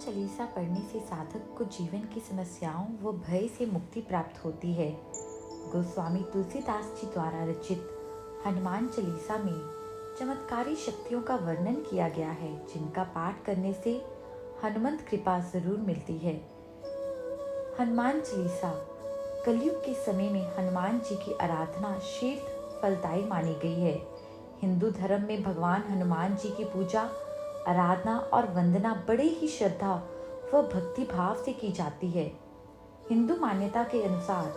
चालीसा पढ़ने से साधक को जीवन की समस्याओं व भय से मुक्ति प्राप्त होती है। गोस्वामी तुलसीदास जी द्वारा रचित हनुमान चालीसा में चमत्कारी शक्तियों का वर्णन किया गया है, जिनका पाठ करने से हनुमंत कृपा जरूर मिलती है। हनुमान चालीसा कलयुग के समय में हनुमान जी की आराधना शीर्ष फलदायी मानी गई है। हिंदू धर्म में भगवान हनुमान जी की पूजा, आराधना और वंदना बड़े ही श्रद्धा व भक्ति भाव से की जाती है। हिंदू मान्यता के अनुसार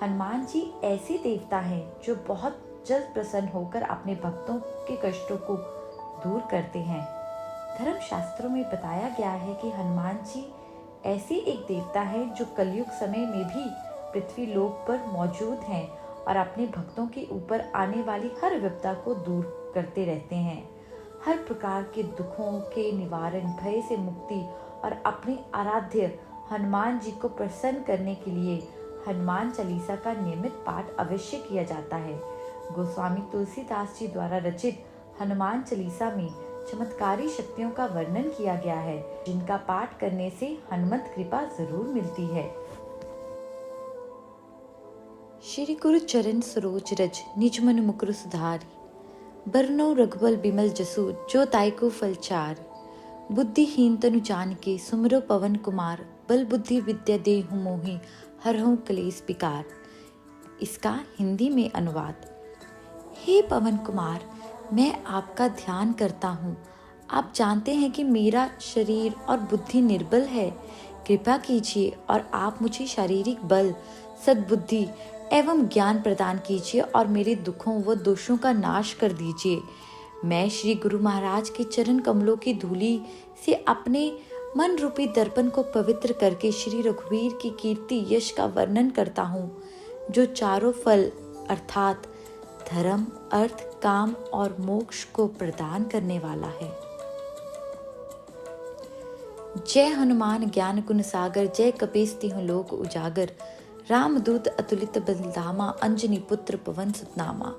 हनुमान जी ऐसे देवता हैं जो बहुत जल्द प्रसन्न होकर अपने भक्तों के कष्टों को दूर करते हैं। धर्म शास्त्रों में बताया गया है कि हनुमान जी ऐसे एक देवता है जो कलयुग समय में भी पृथ्वी लोक पर मौजूद हैं और अपने भक्तों के ऊपर आने वाली हर विपदा को दूर करते रहते हैं। हर प्रकार के दुखों के निवारण, भय से मुक्ति और अपने आराध्य हनुमान जी को प्रसन्न करने के लिए हनुमान चालीसा का नियमित पाठ अवश्य किया जाता है। गोस्वामी तुलसीदास जी द्वारा रचित हनुमान चालीसा में चमत्कारी शक्तियों का वर्णन किया गया है, जिनका पाठ करने से हनुमंत कृपा जरूर मिलती है। श्री गुरु चरण सरोज रज निज मन मुकुर सुधारी, बरनो रघुबल बिमल जसु जो तायको फलचार। बुद्धिहीन तनु जानिके सुमिरो पवन कुमार, बल बुद्धि विद्या देहु मोहि हरहु कलेस विकार। इसका हिंदी में अनुवाद। हे पवन कुमार, मैं आपका ध्यान करता हूँ। आप जानते हैं कि मेरा शरीर और बुद्धि निर्बल है। कृपा कीजिए और आप मुझे शारीरिक बल, सद्बुद्धि एवं ज्ञान प्रदान कीजिए और मेरे दुखों व दोषों का नाश कर दीजिए। मैं श्री गुरु महाराज के चरण कमलों की धूली से अपने मन रूपी दर्पण को पवित्र करके श्री रघुवीर की कीर्ति यश का वर्णन करता हूँ, जो चारों फल अर्थात धर्म, अर्थ, काम और मोक्ष को प्रदान करने वाला है। जय हनुमान ज्ञान गुण सागर, जय कपीस तिहुँ लोक उजागर। रामदूत अतुलित बलधामा, अंजनी पुत्र पवन सुतनामा।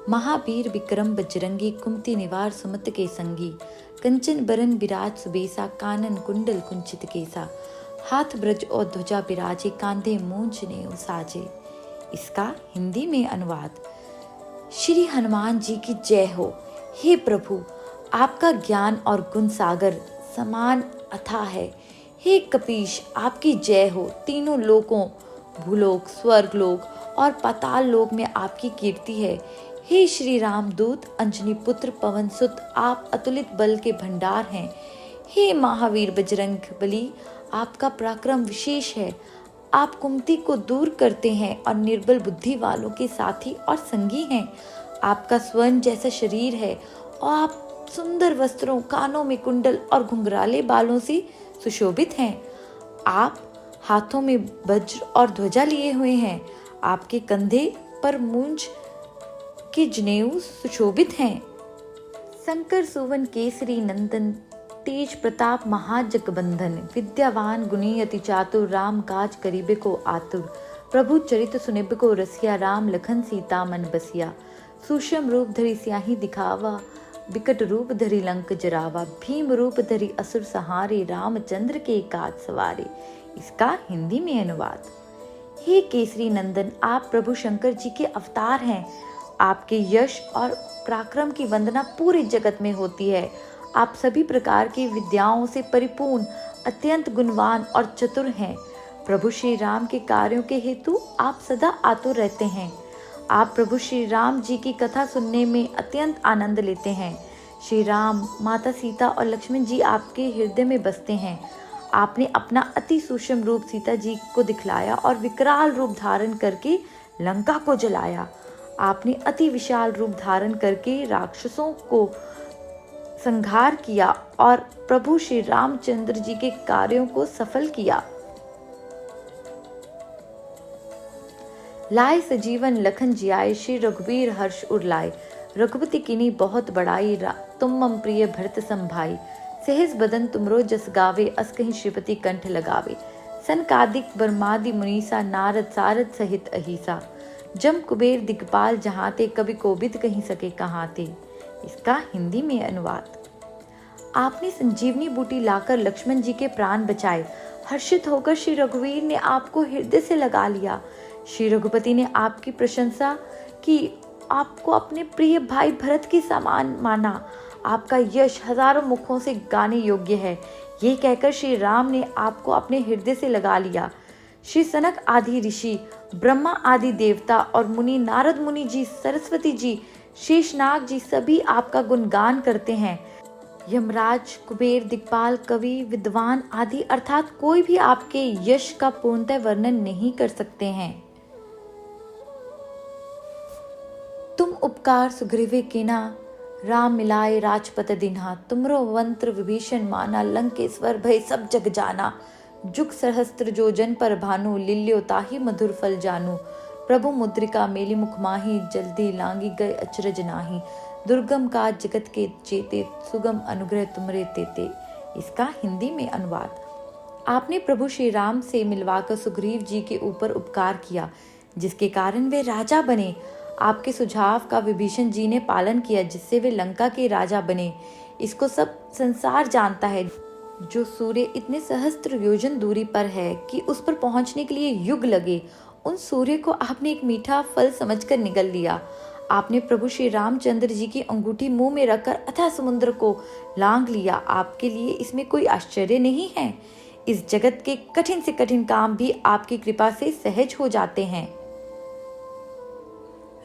महावीर विक्रम बजरंगी, कुमति निवार सुमत के संगी। कंचन बरन विराज सुबेसा, कानन कुंडल कुंचित केसा। हाथ ब्रज और ध्वजा विराजे, कांधे मूंज नेउ साजे। इसका हिंदी में अनुवाद। श्री हनुमान जी की जय हो। हे प्रभु, आपका ज्ञान और गुण सागर समान अथाह है। हे कपीश, आपकी जय हो। तीनों लोकों, भूलोक, स्वर्गलोक और पाताल लोक में आपकी कीर्ति है। हे श्री रामदूत अंजनी पुत्र पवन सुत, आप अतुलित बल के भंडार हैं। हे महावीर बजरंग बली, आपका पराक्रम विशेष है। आप कुमति को दूर करते हैं और निर्बल बुद्धि वालों के साथी और संगी हैं। आपका स्वर्ण जैसा शरीर है और आप सुंदर वस्त्रों, कानों में कुंडल और घुंघराले बालों से सुशोभित हैं। आप हाथों में वज्र और ध्वजा लिए हुए हैं। आपके कंधे पर मूंज के जनेऊ सुशोभित हैं। शंकर सुवन केसरी नंदन, तेज प्रताप महाजगबंधन। विद्यावान गुणी अति चातुर, राम काज करीबे को आतुर। प्रभु चरित सुनिब को रसिया, राम लखन सीता मन बसिया। सूक्ष्म रूप धरि स्याही दिखावा, विकट रूप धरि लंक जरावा। भीम रूप धरि असुर सहारे, रामचंद्र के काज सवारे। इसका हिंदी में अनुवाद। हे केसरी नंदन, आप प्रभु शंकर जी के अवतार हैं। आपके यश और पराक्रम की वंदना पूरे जगत में होती है। आप सभी प्रकार की विद्याओं से परिपूर्ण, अत्यंत गुणवान और चतुर हैं। प्रभु श्री राम के कार्यों के हेतु आप सदा आतुर रहते हैं। आप प्रभु श्री राम जी की कथा सुनने में अत्यंत आनंद लेते हैं। श्री राम, माता सीता और लक्ष्मण जी आपके हृदय में बसते हैं। आपने अपना अति सूक्ष्म रूप सीता जी को दिखलाया और विकराल रूप धारण करके लंका को जलाया। आपने अति विशाल रूप धारण करके राक्षसों को संहार किया और प्रभु श्री रामचंद्र जी के कार्यों को सफल किया। लाए सजीवन लखन जियाए, श्री रघुवीर हर्ष उर लाए। रघुपति किनी बहुत बड़ाई, तुम मम प्रिय भरत संभाई। सहज बदन तुमरो जस गावे, अस कहीं श्रीपति कंठ लगावे। सनकादिक ब्रह्मादि मुनीसा, नारद सारद सहित अहिसा। जम कुबेर दिगपाल जहाते, कभी कोबिद कहीं सके कहाते। इसका हिंदी में अनुवाद। आपने संजीवनी बूटी लाकर लक्ष्मण जी के प्राण बचाए। हर्षित होकर श्री रघुवीर ने आपको हृदय से लगा लिया। श्री रघुपति ने आपकी प्रशंसा की, आपको अपने प्रिय भाई भरत के समान माना। आपका यश हजारों मुखों से गाने योग्य है। ये कहकर श्री राम ने आपको अपने हृदय से लगा लिया। श्री सनक आदि ऋषि, ब्रह्मा आदि देवता और मुनि, नारद मुनि जी, सरस्वती जी, शेषनाग जी सभी आपका गुणगान करते हैं। यमराज, कुबेर, दिक्पाल, कवि, विद्वान आदि अर्थात कोई भी आपके यश का पूर्णतः वर्णन नहीं कर सकते हैं। तुम उपकार सुग्रीवे कीना, राम मिलाए राजपत दीन्हा। तुमरो मंत्र विभीषण माना, लंकेश्वर भय सब जग जाना। जुग सहस्त्र जो जन पर भानु, लिल्यो ताहि मधुर फल जानू। प्रभु मुद्रिका मेली मुख माही, जल्दी लांगी गए अचरज नाही। दुर्गम काज जगत के चेते, सुगम अनुग्रह तुमरे तेते। इसका हिंदी में अनुवाद। आपने प्रभु श्री राम से मिलवाकर सुग्रीव जी के ऊपर उपकार किया, जिसके कारण वे राजा बने। आपके सुझाव का विभीषण जी ने पालन किया, जिससे वे लंका के राजा बने। इसको सब संसार जानता है। जो सूर्य इतने सहस्त्र योजन दूरी पर है कि उस पर पहुंचने के लिए युग लगे, उन सूर्य को आपने एक मीठा फल समझकर निगल लिया। आपने प्रभु श्री रामचंद्र जी की अंगूठी मुंह में रखकर अथाह समुद्र को लांघ लिया। आपके लिए इसमें कोई आश्चर्य नहीं है। इस जगत के कठिन से कठिन काम भी आपकी कृपा से सहज हो जाते हैं।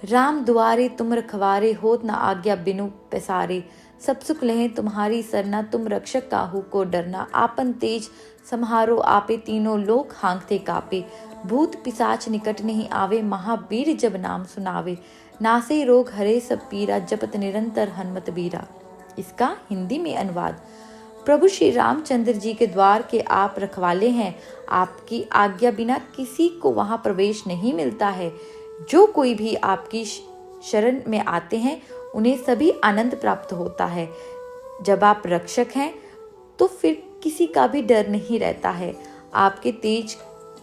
राम दुआरे तुम रखवारे, होत न आज्ञा बिनु पैसारे। सब सुख लहें तुम्हारी सरना, तुम रक्षक काहू को डरना। आपन तेज सम्हारो आपे, तीनों लोक हाँकते कापे। भूत पिशाच निकट नहीं आवे, महावीर जब नाम सुनावे। नासे रोग हरे सब पीरा, जपत निरंतर हनुमत बीरा। इसका हिंदी में अनुवाद। प्रभु श्री रामचंद्र जी के द्वार के आप रखवाले हैं। आपकी आज्ञा बिना किसी को वहां प्रवेश नहीं मिलता है। जो कोई भी आपकी शरण में आते हैं, उन्हें सभी आनंद प्राप्त होता है। जब आप रक्षक हैं तो फिर किसी का भी डर नहीं रहता है। आपके तेज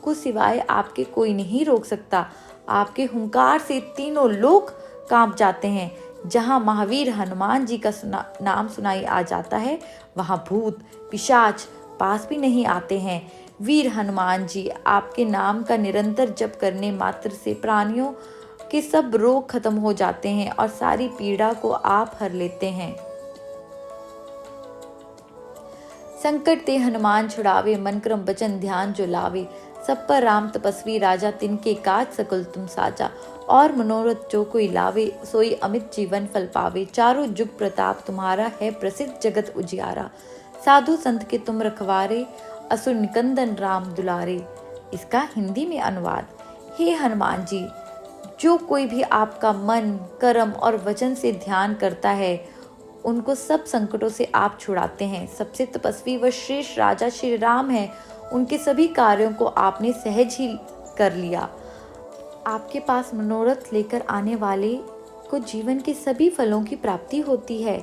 को सिवाय आपके कोई नहीं रोक सकता। आपके हुंकार से तीनों लोक कांप जाते हैं। जहां महावीर हनुमान जी का नाम सुनाई आ जाता है, वहां भूत पिशाच पास भी नहीं आते हैं। वीर हनुमान जी, आपके नाम का निरंतर जप करने मात्र से प्राणियों के सब रोग खत्म हो जाते हैं और सारी पीड़ा को आप हर लेते हैं। संकट ते हनुमान छुड़ावे, मन क्रम वचन ध्यान जो लावे। सब पर राम तपस्वी राजा, तिनके काज सकल तुम साजा। और मनोरथ जो कोई लावे, सोई अमित जीवन फल पावे। चारों जुग प्रताप तुम्हारा, है प्रसिद्ध जगत उजियारा। साधु संत के तुम रखवारे, असुर निकंदन राम दुलारे। इसका हिंदी में अनुवाद। हे हनुमान जी, जो कोई भी आपका मन, कर्म और वचन से ध्यान करता है, उनको सब संकटों से आप छुड़ाते हैं। सबसे तपस्वी व श्रेष्ठ राजा श्री राम हैं। उनके सभी कार्यों को आपने सहज ही कर लिया। आपके पास मनोरथ लेकर आने वाले को जीवन के सभी फलों की प्राप्ति होती है।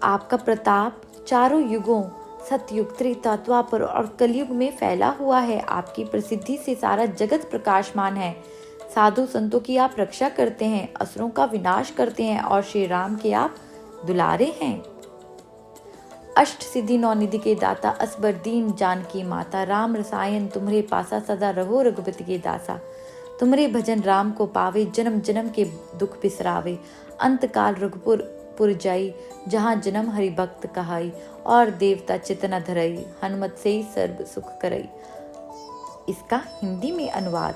आपका प्रताप चारों युगों, सतयुग, त्रेता, द्वापर और कलयुग में फैला हुआ है। आपकी प्रसिद्धि से सारा जगत प्रकाशमान है। साधु संतों की आप रक्षा करते हैं, असुरों का विनाश करते हैं और श्री राम के आप दुलारे हैं। अष्ट सिद्धि नौ निधि के दाता, असबर दीन जानकी माता। राम रसायन तुम्हारे पासा, सदा रहो रघुपति के दासा। तुम्हारे भजन राम को पावे, जन्म जन्म के दुख बिसरावे। अंत काल रघुपुर पुर जाई, जहाँ जन्म हरि भक्त कहाई। और देवता चितना धरई, हनुमत से ही सर्व सुख करई। इसका हिंदी में अनुवाद।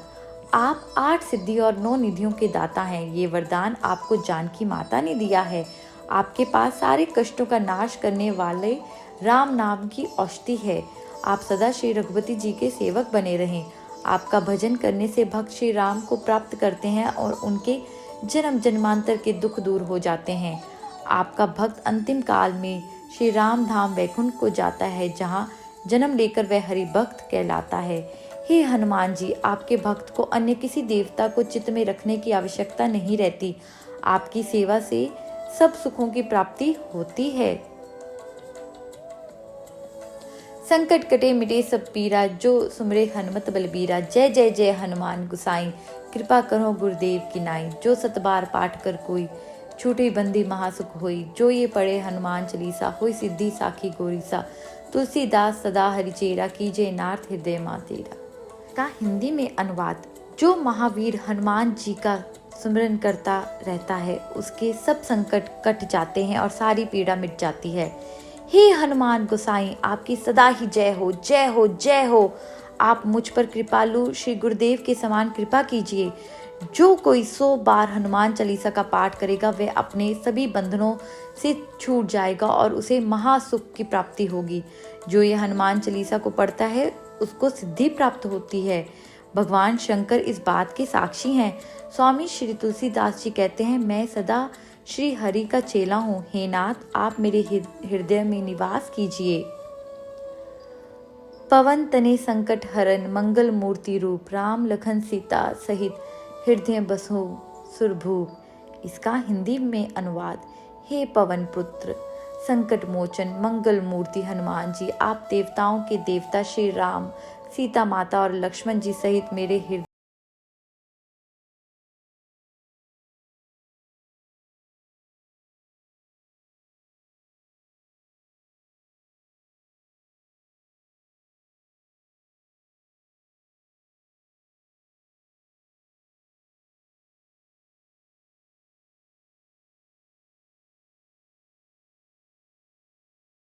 आप 8 सिद्धि और 9 निधियों के दाता हैं। ये वरदान आपको जानकी माता ने दिया है। आपके पास सारे कष्टों का नाश करने वाले राम नाम की औषधि है। आप सदा श्री रघुपति जी के सेवक बने रहें। आपका भजन करने से भक्त श्री राम को प्राप्त करते हैं और उनके जन्म जन्मांतर के दुख दूर हो जाते हैं। आपका भक्त अंतिम काल में श्री राम धाम वैकुंठ को जाता है, जहाँ जन्म लेकर वह हरि भक्त कहलाता है। हे हनुमान जी, आपके भक्त को अन्य किसी देवता को चित्त में रखने की आवश्यकता नहीं रहती। आपकी सेवा से सब सुखों की प्राप्ति होती है। संकट कटे मिटे सब पीरा, जो सुमरे हनुमत बलबीरा। जय जय जय हनुमान गुसाई, कृपा करो गुरुदेव की नाई। जो 7 बार पाठ कर कोई, छूटी बंदी महासुख होई, जो ये पढ़े हनुमान चालीसा, होई सिद्धि साखी गोरीसा, तुलसीदास सदा हरिचेरा, कीजे नाथ हृदय मां तेरा। का हिंदी में अनुवाद। जो महावीर हनुमान जी का सुमिरन करता रहता है उसके सब संकट कट जाते हैं और सारी पीड़ा मिट जाती है। हे हनुमान गोसाई, आपकी सदा ही जय हो, जय हो, जय हो। आप मुझ पर कृपालु श्री गुरुदेव के समान कृपा कीजिए। जो कोई 100 बार हनुमान चालीसा का पाठ करेगा वह अपने सभी बंधनों से छूट जाएगा और उसे महासुख की प्राप्ति होगी। जो ये हनुमान चालीसा को पढ़ता है उसको सिद्धि प्राप्त होती है। भगवान शंकर इस बात के साक्षी हैं। स्वामी श्री तुलसीदास जी कहते हैं, मैं सदा श्री हरि का चेला हूँ। हे नाथ, आप मेरे हृदय में निवास कीजिए। पवन तने संकट हरन, मंगल मूर्ति रूप, राम लखन सीता सहित हृदय बसो सुरभूप। इसका हिंदी में अनुवाद। हे पवन पुत्र, संकट मोचन, मंगल मूर्ति हनुमान जी, आप देवताओं के देवता श्री राम, सीता माता और लक्ष्मण जी सहित मेरे